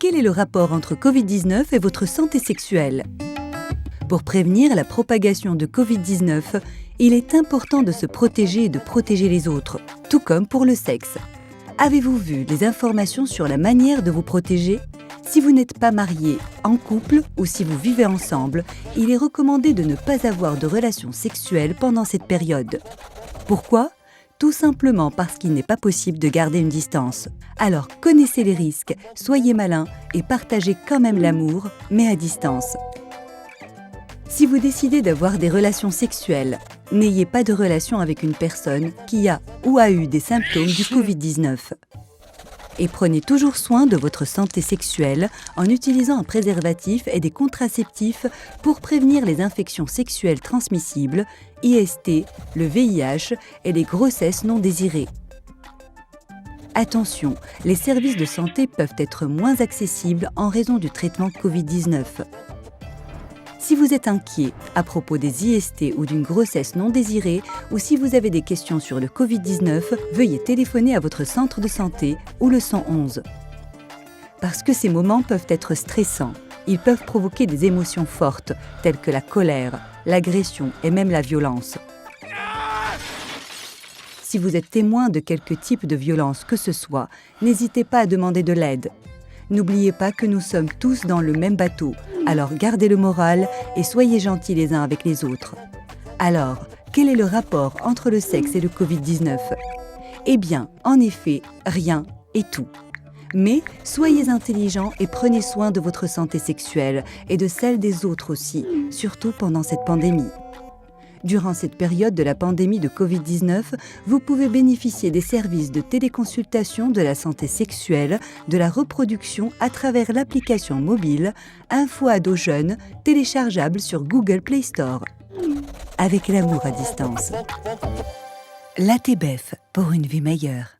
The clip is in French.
Quel est le rapport entre Covid-19 et votre santé sexuelle? Pour prévenir la propagation de Covid-19, il est important de se protéger et de protéger les autres, tout comme pour le sexe. Avez-vous vu des informations sur la manière de vous protéger? Si vous n'êtes pas marié, en couple ou si vous vivez ensemble, il est recommandé de ne pas avoir de relations sexuelles pendant cette période. Pourquoi? Tout simplement parce qu'il n'est pas possible de garder une distance. Alors connaissez les risques, soyez malin et partagez quand même l'amour, mais à distance. Si vous décidez d'avoir des relations sexuelles, n'ayez pas de relation avec une personne qui a ou a eu des symptômes du Covid-19. Et prenez toujours soin de votre santé sexuelle en utilisant un préservatif et des contraceptifs pour prévenir les infections sexuelles transmissibles, IST, le VIH et les grossesses non désirées. Attention, les services de santé peuvent être moins accessibles en raison du traitement Covid-19. Si vous êtes inquiet à propos des IST ou d'une grossesse non désirée, ou si vous avez des questions sur le Covid-19, veuillez téléphoner à votre centre de santé ou le 111. Parce que ces moments peuvent être stressants, ils peuvent provoquer des émotions fortes, telles que la colère, l'agression et même la violence. Si vous êtes témoin de quelque type de violence que ce soit, n'hésitez pas à demander de l'aide. N'oubliez pas que nous sommes tous dans le même bateau, alors gardez le moral et soyez gentils les uns avec les autres. Alors, quel est le rapport entre le sexe et le Covid-19? Eh bien, en effet, rien et tout. Mais soyez intelligents et prenez soin de votre santé sexuelle et de celle des autres aussi, surtout pendant cette pandémie. Durant cette période de la pandémie de Covid-19, vous pouvez bénéficier des services de téléconsultation de la santé sexuelle, de la reproduction à travers l'application mobile Info Ado Jeune, téléchargeable sur Google Play Store. Avec l'amour à distance. La TBEF pour une vie meilleure.